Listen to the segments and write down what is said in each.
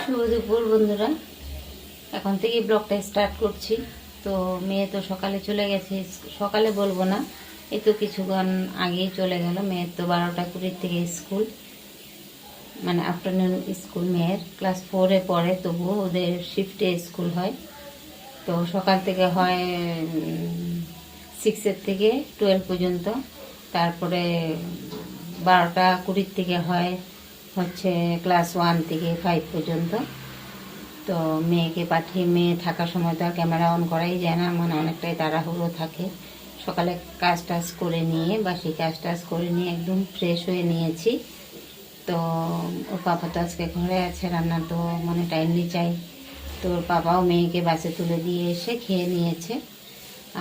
শুভ দুপুর বন্ধুরা, এখন থেকে ব্লগটা স্টার্ট করছি। তো মেয়ে তো সকালে চলে গেছে, সকালে বলবো না, এই তো কিছুক্ষণ আগেই চলে গেল। মেয়ের তো 12টা 20 থেকে স্কুল, মানে আফটারনুন স্কুল। মেয়ের ক্লাস 4-এ পড়ে, তবুও ওদের শিফটে স্কুল হয়। তো সকাল থেকে হয় 6 থেকে 12 পর্যন্ত, তারপরে 12টা 20 থেকে হয় হচ্ছে ক্লাস 1 থেকে 5 পর্যন্ত। তো মেয়েকে পাঠিয়ে, মেয়ে থাকার সময় তো আর ক্যামেরা অন করাই যায় না, মানে অনেকটাই তাড়াহুড়ো থাকে। সকালে কাজ টাজ করে নিয়ে, বাসি কাজ টাজ করে নিয়ে একদম ফ্রেশ হয়ে নিয়েছি। তো ওর পাপা তো আজকে ঘরে আছে, রান্না তো মানে টাইমলি চাই। তো ওর পাপাও মেয়েকে বাসে তুলে দিয়ে এসে খেয়ে নিয়েছে।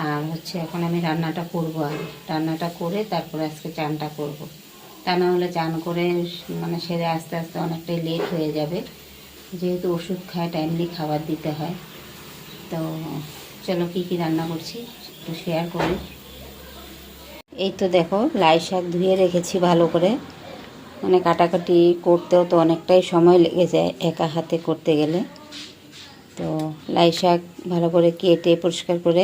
আর হচ্ছে এখন আমি রান্নাটা করবো, আগে রান্নাটা করে তারপরে আজকে চানটা করব। তা না হলে চান করে মানে সেরে আস্তে আস্তে অনেকটাই লেট হয়ে যাবে, যেহেতু ওষুধ খায়, টাইমলি খাবার দিতে হয়। তো চলো কী কী রান্না করছি একটু শেয়ার করি। এই তো দেখো, লাই শাক ধুয়ে রেখেছি ভালো করে, মানে কাটাকাটি করতেও তো অনেকটাই সময় লেগে যায় একা হাতে করতে গেলে। তো লাই শাক ভালো করে কেটে পরিষ্কার করে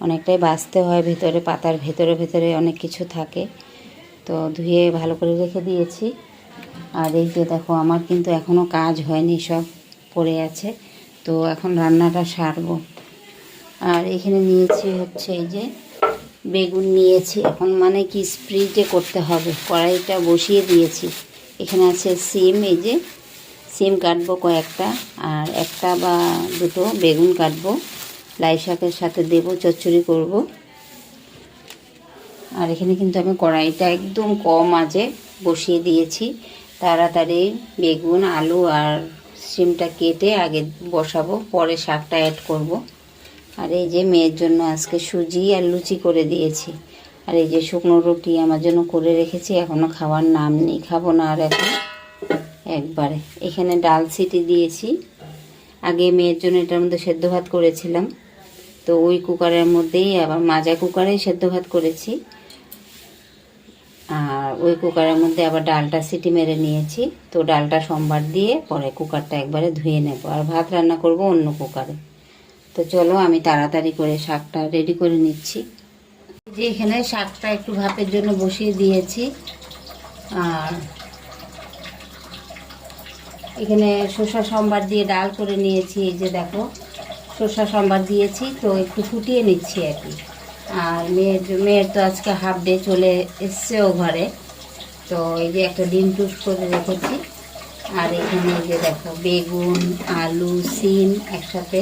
অনেকটাই বাছতে হয়, ভেতরে পাতার ভেতরে ভেতরে অনেক কিছু থাকে। তো ধুয়ে ভালো করে রেখে দিয়েছি। আর এই যে দেখো, আমার কিন্তু এখনও কাজ হয়নি, সব পড়ে আছে। তো এখন রান্নাটা সারবো। আর এখানে নিয়েছি হচ্ছে এই যে বেগুন নিয়েছি, এখন মানে কি স্প্রিটে করতে হবে, কড়াইটা বসিয়ে দিয়েছি। এখানে আছে সিম, এই যে সিম কাটবো কয়েকটা, আর একটা বা দুটো বেগুন কাটবো, লাই শাকের সাথে দেবো, চচ্চড়ি করব। আর এখানে কিন্তু আমি কড়াইটা একদম কম আঁচে বসিয়ে দিয়েছি। তাড়াতাড়ি বেগুন, আলু আর সিমটা কেটে আগে বসাবো, পরে শাকটা অ্যাড করব। আর এই যে মেয়ের জন্য আজকে সুজি আর লুচি করে দিয়েছি। আর এই যে শুকনো রুটি আমার জন্য করে রেখেছি, এখনও খাওয়ার নাম নেই, খাবো না আর এখন একবারে। এখানে ডাল সিটি দিয়েছি, আগে মেয়ের জন্য এটার মধ্যে সেদ্ধ ভাত করেছিলাম, তো ওই কুকারের মধ্যেই আবার মাজা কুকারেই সেদ্ধ ভাত করেছি। আর ওই কুকারের মধ্যে আবার ডালটা সিটি মেরে নিয়েছি। তো ডালটা সম্বার দিয়ে পরে কুকারটা একবারে ধুয়ে নেব, আর ভাত রান্না করব অন্য কুকারে। তো চলো আমি তাড়াতাড়ি করে শাকটা রেডি করে নিচ্ছি। যে এখানে শাকটা একটু ভাপের জন্য বসিয়ে দিয়েছি। আর এখানে শসা সম্বার দিয়ে ডাল করে নিয়েছি, এই যে দেখো শসা সম্বার দিয়েছি, তো একটু ফুটিয়ে নিচ্ছি আর কি। আর মেয়ের তো আজকে হাফ ডে চলে এসছেও ঘরে। তো এই যে একটা ডিম টুস্ট করে রেখেছি। আর এখানে এই যে দেখো বেগুন, আলু, সিম একসাথে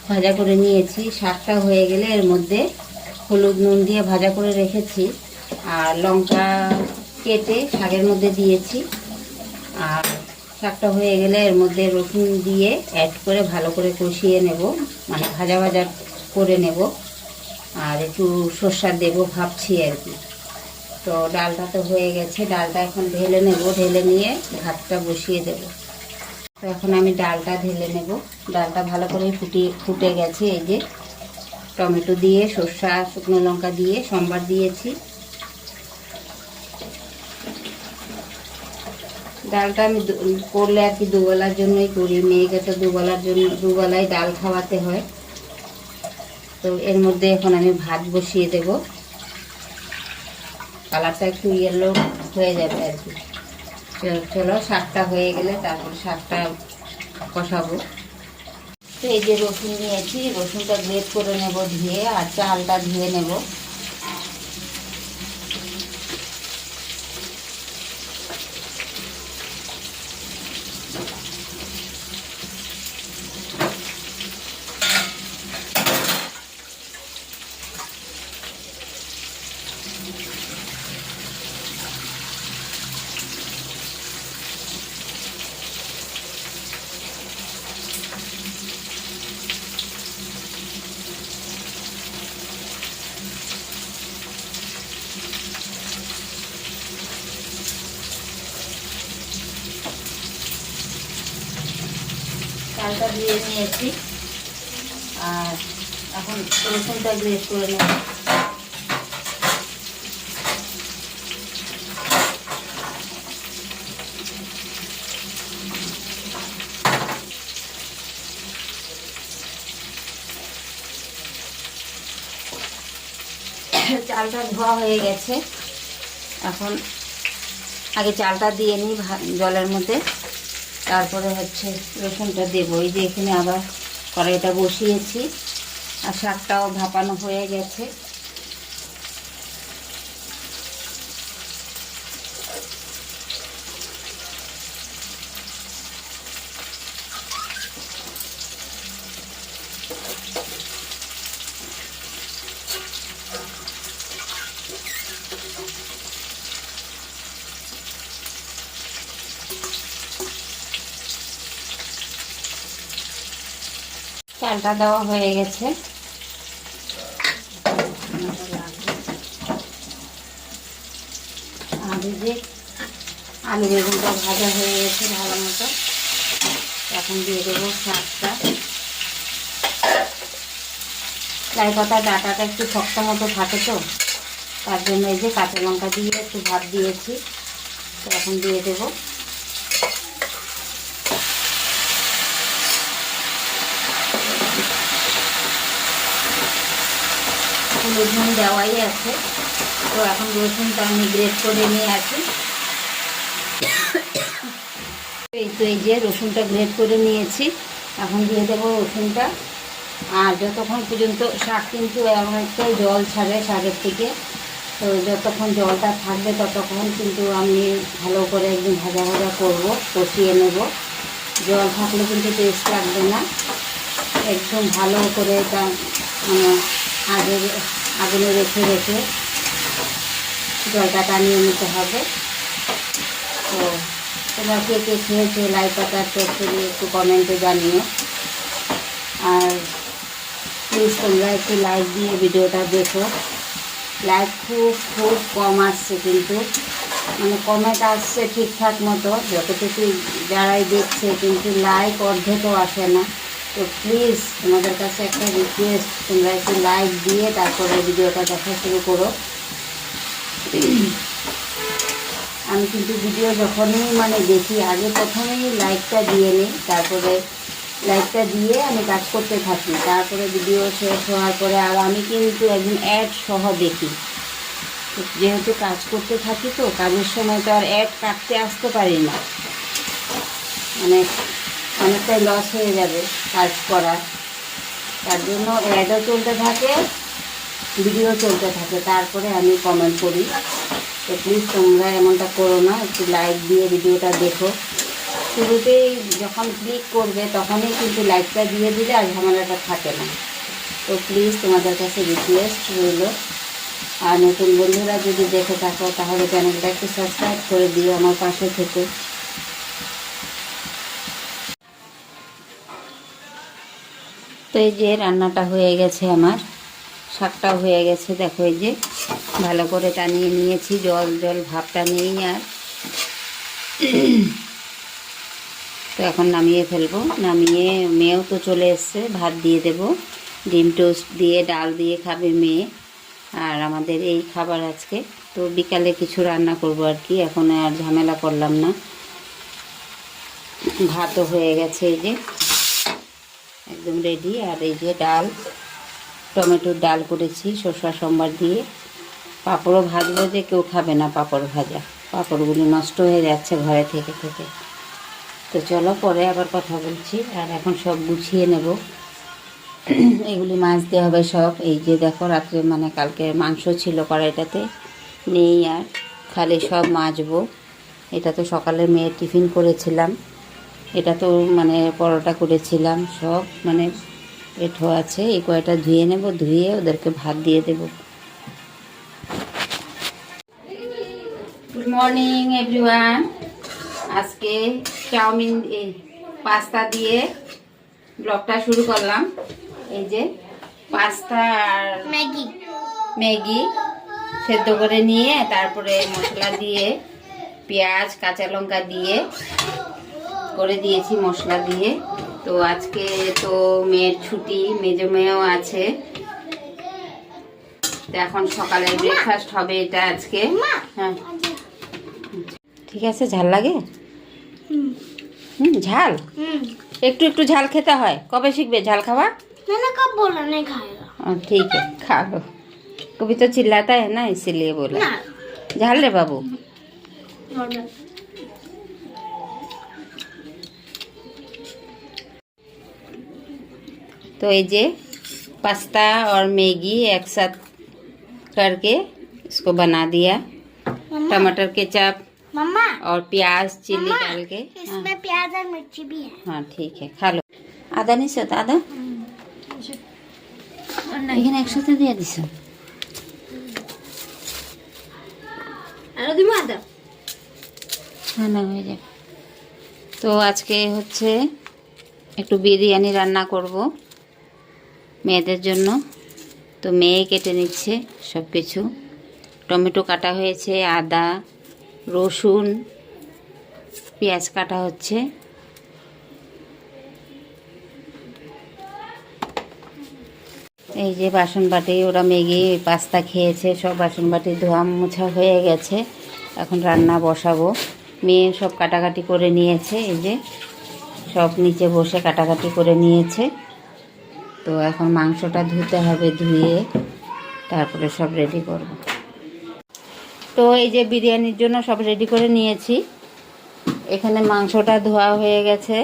ভাজা করে নিয়েছি। শাকটা হয়ে গেলে এর মধ্যে হলুদ নুন দিয়ে ভাজা করে রেখেছি, আর লঙ্কা কেটে শাকের মধ্যে দিয়েছি। আর শাকটা হয়ে গেলে এর মধ্যে রসুন দিয়ে অ্যাড করে ভালো করে কষিয়ে নেব, মানে ভাজা ভাজা করে নেব। আর একটু সর্ষা দেবো ভাবছি আর কি। তো ডালটা তো হয়ে গেছে, ডালটা এখন ঢেলে নেব, ঢেলে নিয়ে ভাতটা বসিয়ে দেব। তো এখন আমি ডালটা ঢেলে নেব। ডালটা ভালো করে ফুটে গেছে, এই যে টমেটো দিয়ে, সর্ষা, শুকনো লঙ্কা দিয়ে সম্বার দিয়েছি। ডালটা আমি করলে আর কি দুবেলার জন্যই করি, মেয়েকে তো দুবেলায় ডাল খাওয়াতে হয়। তো এর মধ্যে এখন আমি ভাত বসিয়ে দেব, কালারটা একটু ইয়েলো হয়ে যাবে আর কি। চলো শাকটা হয়ে গেলে তারপর শাকটা কষাবো। তো এই যে রসুন নিয়েছি, রসুনটা গ্রেট করে নেব ধুয়ে, আর চালটা ধুয়ে নেব। চালটা ধুয়ে নিয়েছি, আর এখন রসুনটা গ্রেট করে নেব। চালটা ধোয়া হয়ে গেছে। এখন আগে চালটা দিয়ে নিই জলের মধ্যে, তারপরে হচ্ছে রসুনটা দেবো। এই যে এখানে আবার কড়াইটা বসিয়েছি, আর শাকটাও ভাপানো হয়ে গেছে। চালটা দেওয়া হয়ে গেছে। আর এই যে আলু বেগুনটা ভাজা হয়ে গেছে ভালো মতো। এখন দিয়ে দেবো শাকটা। লাই পাতার ডাঁটাটা একটু শক্ত মতো থাকে, তো তার জন্য এই যে কাঁচা লঙ্কা দিয়ে একটু ভাত দিয়েছি। তো এখন দিয়ে দেবো। রসুন দেওয়াই আছে, তো এখন রসুনটা আমি গ্রেট করে নিয়ে আসি। এই তো এই যে রসুনটা গ্রেট করে নিয়েছি, এখন দিয়ে দেবো রসুনটা। আর যতক্ষণ পর্যন্ত শাক কিন্তু অনেকটাই জল ছাড়ে শাকের থেকে, তো যতক্ষণ জলটা থাকবে ততক্ষণ কিন্তু আমি ভালো করে একদম ভাজা ভাজা করবো, কষিয়ে নেব। জল থাকলে কিন্তু টেস্ট লাগবে না। একদম ভালো করে এটা মানে আগুনে রেখে রেখে জলটা টানিয়ে নিতে হবে। তো তোমরা কে কে খেয়েছো লাই পাতার চচ্চড়ি একটু কমেন্টে জানিও। আর প্লিজ তোমরা একটু লাইক দিয়ে ভিডিওটা দেখো। লাইক খুব খুব কম আসছে, কিন্তু মানে কমেন্ট আসছে ঠিকঠাক মতো যতটুকু যারাই দেখছে, কিন্তু লাইক অর্ধেকও আসে না। তো প্লিজ তোমাদের কাছে একটা রিকোয়েস্ট, তোমরা একটু লাইক দিয়ে তারপরে ভিডিওটা দেখা শুরু করো। আমি কিন্তু ভিডিও যখনই মানে দেখি আগে প্রথমেই লাইকটা দিয়ে নিই, তারপরে লাইকটা দিয়ে আমি কাজ করতে থাকি। তারপরে ভিডিও শেষ হওয়ার পরে আর আমি কিন্তু একদম অ্যাড সহ দেখি, যেহেতু কাজ করতে থাকি তো কাজের সময় তো আর অ্যাড কাটতে আসতে পারি না, মানে অনেকটাই লস হয়ে যাবে কাজ করার। তার জন্য অ্যাডও চলতে থাকে, ভিডিও চলতে থাকে, তারপরে আমি কমেন্ট করি। তো প্লিজ তোমরা এমনটা করো না, একটু লাইক দিয়ে ভিডিওটা দেখো। শুরুতেই যখন ক্লিক করবে তখনই কিন্তু লাইকটা দিয়ে দিলে আর ঝামেলাটা থাকে না। তো প্লিজ তোমাদের কাছে রিকোয়েস্ট রইল। আর নতুন বন্ধুরা যদি দেখে থাকো তাহলে চ্যানেলটা একটু সাবস্ক্রাইব করে দিও আমার পাশে থেকে। তো এই যে রান্নাটা হয়ে গেছে আমার, শাকটাও হয়ে গেছে। দেখো এই যে ভালো করে টানিয়ে নিয়েছি, জল জল ভাবটা নেই আর। তো এখন নামিয়ে ফেলবো। নামিয়ে মেয়েও তো চলে এসছে, ভাত দিয়ে দেব। ডিম টোস্ট দিয়ে ডাল দিয়ে খাবে মেয়ে, আর আমাদের এই খাবার আজকে। তো বিকালে কিছু রান্না করব আর কি, এখন আর ঝামেলা করলাম না। ভাতও হয়ে গেছে এই যে একদম রেডি। আর এই যে ডাল, টমেটোর ডাল করেছি শসা সম্বার দিয়ে। পাঁপড়ও ভাজবো, যে কেউ খাবে না পাঁপড় ভাজা, পাঁপড়গুলি নষ্ট হয়ে যাচ্ছে ঘরে থেকে থেকে। তো চলো পরে আবার কথা বলছি। আর এখন সব গুছিয়ে নেব, এগুলি মাজতে হবে সব। এই যে দেখো রাত্রে মানে কালকে মাংস ছিল কড়াইটাতে, নেই আর, খালি সব মাজবো। এটা তো সকালে মেয়ের টিফিন করেছিলাম, এটা তো মানে পরোটা করেছিলাম, সব মানে এঁঠো আছে। এই কয়টা ধুয়ে নেব, ধুয়ে ওদেরকে ভাত দিয়ে দেব। Good morning everyone. আজকে চাউমিন পাস্তা দিয়ে ব্লগটা শুরু করলাম। এই যে পাস্তা আর ম্যাগি সেদ্ধ করে নিয়ে তারপরে মশলা দিয়ে পেঁয়াজ কাঁচা লঙ্কা দিয়ে করে দিয়েছি মশলা দিয়ে। তো আজকে তো মেয়ের ছুটি, মেজো মেয়েও আছে। তো এখন সকালে ব্রেকফাস্ট হবে এটা আজকে। হ্যাঁ ঠিক আছে। ঝাল লাগে? ঝাল একটু একটু ঝাল খেতে হয়। কবে শিখবে ঝাল খাওয়া? मैंने कब बोला नहीं खाएगा। ठीक है खा लो। कभी तो चिल्लाता है ना, इसीलिए बोला। ना झाल रे बाबू। नॉर्मल। तो ये जे पास्ता और मैगी एक साथ करके इसको बना दिया। टमाटर केचप मम्मा और प्याज चिल्ली मम्मा, डाल के। इसमें प्याज और मिर्ची भी है। हाँ ठीक है, खा लो। आधा नहीं सत आधा এখানে একসাথে দিয়ে দিছ। আরো দিব আদা। হ্যাঁ না হয়ে যাবে। তো আজকে হচ্ছে একটু বিরিয়ানি রান্না করব মেয়েদের জন্য। তো মেয়ে কেটে নিচ্ছে সব কিছু। টমেটো কাটা হয়েছে, আদা রসুন পেঁয়াজ কাটা হচ্ছে। এই যে বাসন বাটি, ওরা ম্যাগি পাস্তা খেয়েছে, সব বাসন বাটি ধোয়া মোছা হয়ে গেছে। এখন রান্না বসাবো। মেয়ে সব কাটাকাটি করে নিয়েছে, এই যে সব নিচে বসে কাটাকাটি করে নিয়েছে। তো এখন মাংসটা ধুতে হবে, ধুয়ে তারপরে সব রেডি করব। তো এই যে বিরিয়ানির জন্য সব রেডি করে নিয়েছি। এখানে মাংসটা ধোয়া হয়ে গেছে।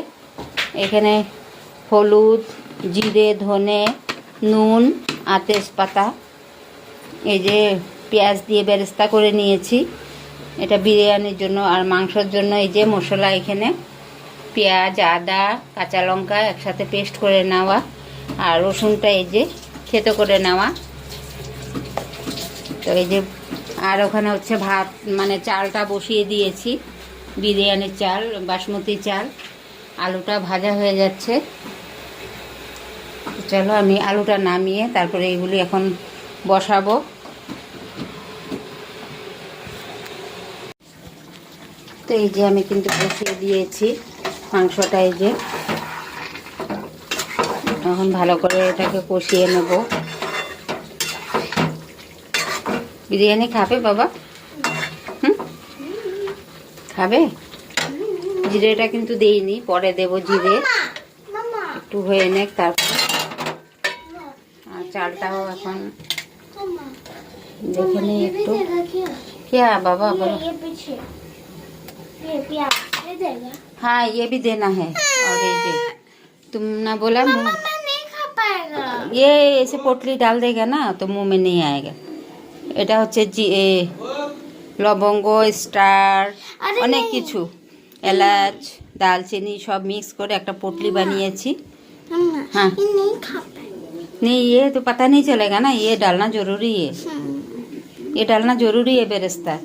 এখানে হলুদ, জিরে, ধনে, নুন আর তেজপাতা, এই যে পেঁয়াজ দিয়ে বেরেস্তা করে নিয়েছি এটা বিরিয়ানির জন্য। আর মাংসর জন্য এই যে মশলা, এখানে পেঁয়াজ, আদা, কাঁচা লঙ্কা একসাথে পেস্ট করে নেওয়া, আর রসুনটা এই যে থেতো করে নেওয়া। তো এই যে আর ওখানে হচ্ছে ভাত, মানে চালটা বসিয়ে দিয়েছি, বিরিয়ানির চাল, বাসমতি চাল। আলুটা ভাজা হয়ে যাচ্ছে। চলো আমি আলুটা নামিয়ে তারপরে এইগুলি এখন বসাবো। তো এই যে আমি কিন্তু বসিয়ে দিয়েছি মাংসটা। এই যে এখন ভালো করে এটাকে কষিয়ে নেব। বিরিয়ানি খাবে বাবা? খাবে? জিরেটা কিন্তু দেইনি, পরে দেব জিরে, একটু হয়ে নেক তারপর। আর চালটাও এখন দেখে নিই একটু। क्या बाबा बोलो? हाँ ये भी देना है। और ये तुम ना बोला मुँह नहीं खा पाएगा। ये ऐसे पोटली डाल देगा ना तो मुंह में नहीं आएगा। এটা হচ্ছে লবঙ্গ, স্টার, অনেক কিছু, এলাচ, দালচিনি সব মিক্স করে একটা पोटली বানিয়েছি। हाँ नहीं खा पाएगा। नहीं ये तो पता नहीं चलेगा ना, ये डालना जरूरी है, ये डालना जरूरी है बेरेस्ता।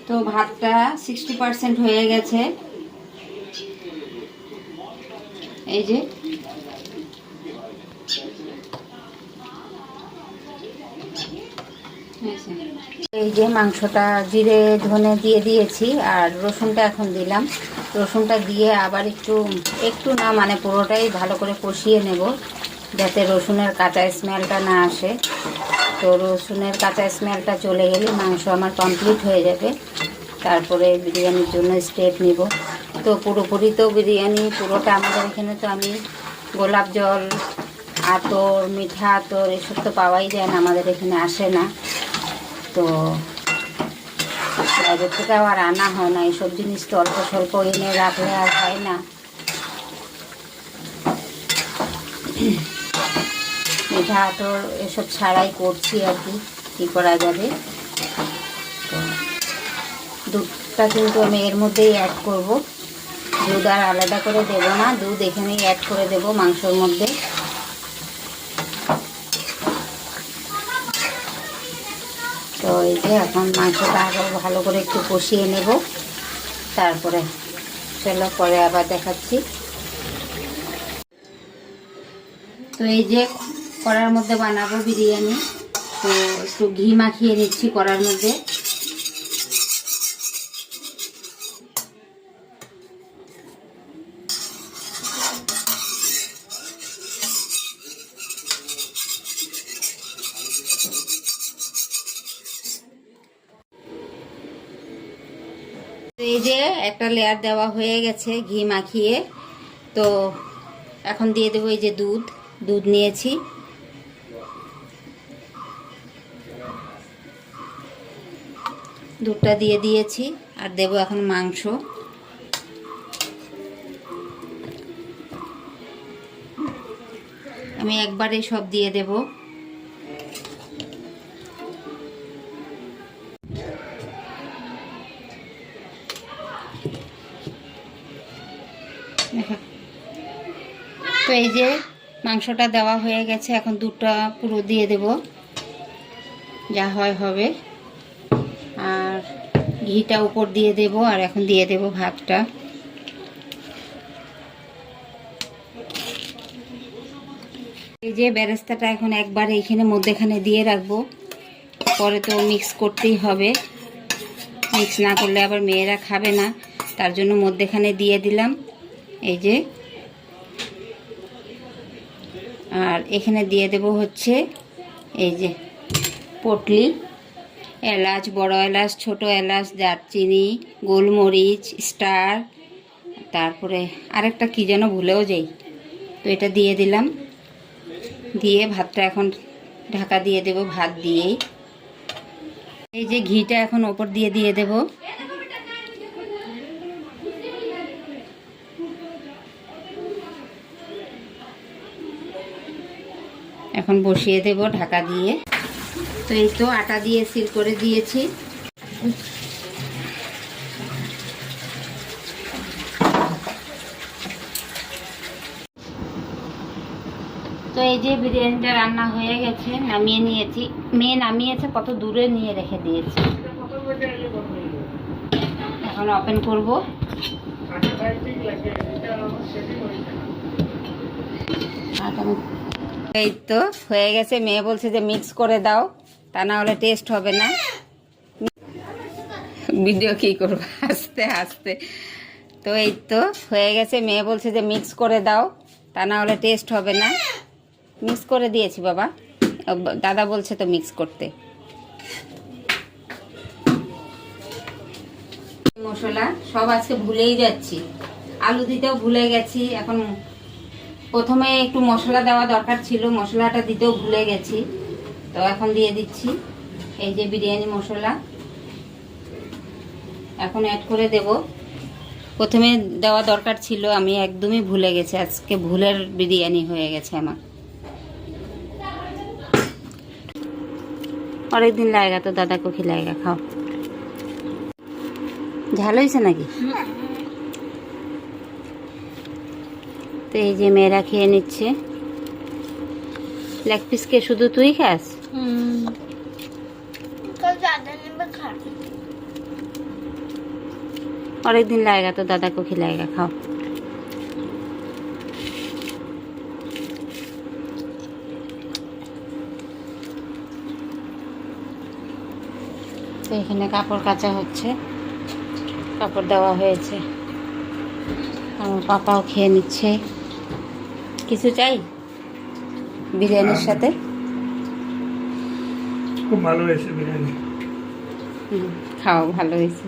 তো ভাতটা 60% হয়ে গেছে। এই যে এই যে মাংসটা জিরে ধনে দিয়ে দিয়েছি, আর রসুনটা এখন দিলাম। রসুনটা দিয়ে আবার একটু একটু না, মানে পুরোটাই ভালো করে কষিয়ে নেব, যাতে রসুনের কাঁচা স্মেলটা না আসে। তো রসুনের কাঁচা স্মেলটা চলে গেলে মাংস আমার কমপ্লিট হয়ে যাবে। তারপরে বিরিয়ানির জন্য স্টেপ নিব। তো পুরোপুরি তো বিরিয়ানি পুরোটা আমাদের এখানে তো আমি গোলাপ জল, আতর, মিঠা আতর এসব তো পাওয়াই যায় না, আমাদের এখানে আসে না। তো বাইরের থেকে আর আনা হয় না, এইসব জিনিস তো অল্প স্বল্প এনে রাখলে আর হয় না। মিঠা আতর এসব ছাড়াই করছি আর কি, কী করা যাবে। তো দুধটা কিন্তু আমি এর মধ্যেই অ্যাড করব, দুধ আর আলাদা করে দেব না, দুধ এখানেই অ্যাড করে দেব মাংসর মধ্যে। তো এই যে এখন মাংসটা আরও ভালো করে একটু কষিয়ে নেব, তারপরে চলো পরে আবার দেখাচ্ছি। তো এই যে কড়ার মধ্যে বানাবো বিরিয়ানি, তো একটু ঘি মাখিয়ে নিচ্ছি কড়ার মধ্যে। একটা লেয়ার দেওয়া হয়ে গেছে ঘি মাখিয়ে। তো এখন দিয়ে দেবো এই যে দুধ নিয়েছি। দুধটা দিয়ে দিয়েছি আর দেবো এখন মাংস। আমি একবারে সব দিয়ে দেব। তো এই যে মাংসটা দেওয়া হয়ে গেছে, এখন দুধটা পুরো দিয়ে দেব, যা হয় হবে। আর ঘিটা উপর দিয়ে দেব, আর এখন দিয়ে দেব ভাতটা। এই যে বেরেস্তাটা এখন একবারে এখানে মধ্যেখানে দিয়ে রাখবো, পরে তো মিক্স করতেই হবে। মিক্স না করলে আবার মেয়েরা খাবে না, তার জন্য মধ্যেখানে দিয়ে দিলাম এই যে। আর এখানে দিয়ে দেব হচ্ছে এই যে পটলি, এলাচ, বড় এলাচ, ছোট এলাচ, দারচিনি, গোলমরিচ, স্টার, তারপরে আরেকটা কি যেন ভুলেও যাই। তো এটা দিয়ে দিলাম, দিয়ে ভাতটা এখন ঢাকা দিয়ে দেব ভাত দিয়েই। এই যে ঘিটা এখন ওপর দিয়ে দেব। এখন বসিয়ে দেব ঢাকা দিয়ে। তো এই তো আটা দিয়ে সিল করে দিয়েছি। তো এই যে বিরিয়ানিটা রান্না হয়ে গেছে, নামিয়ে নিয়েছি। মেয়ে নামিয়েছে, কত দূরে নিয়ে রেখে দিয়েছে। এখন ওপেন করব। এই তো হয়ে গেছে। মেয়ে বলছে যে মিক্স করে দাও, তা না হলে টেস্ট হবে না। ভিডিও কি করবো, আস্তে আস্তে। তো এই তো হয়ে গেছে। মেয়ে বলছে যে মিক্স করে দাও, তা না হলে টেস্ট হবে না। মিক্স করে দিয়েছি বাবা, দাদা বলছে তো মিক্স করতে। মশলা সব আজকে ভুলেই যাচ্ছি, আলু দিতেও ভুলে গেছি। এখন প্রথমে একটু মশলা দেওয়া দরকার ছিল, মশলাটা দিতেও ভুলে গেছি। তো এখন দিয়ে দিচ্ছি এই যে বিরিয়ানি মশলা, এখন অ্যাড করে দেব। প্রথমে দেওয়া দরকার ছিল, আমি একদমই ভুলে গেছি। আজকে ভুলের বিরিয়ানি হয়ে গেছে আমার। অনেক দিন লাগেগা তো দাদা কো খিলাएगा, খাও। ঝাল হয়েছে নাকি? তো এই যে মেয়েরা খেয়ে নিচ্ছে। লেগ পিসকে শুধু তুই খাস? অনেক দিন লাগেগা তো দাদা কো খিলাएगा, খাও। তো এখানে কাপড় কাচা হচ্ছে, কাপড় দেওয়া হয়েছে। আমার পাপাও খেয়ে নিচ্ছে। কিছু চাই বিরিয়ানির সাথে? খুব ভালো হয়েছে বিরিয়ানি। খাও, ভালো হয়েছে।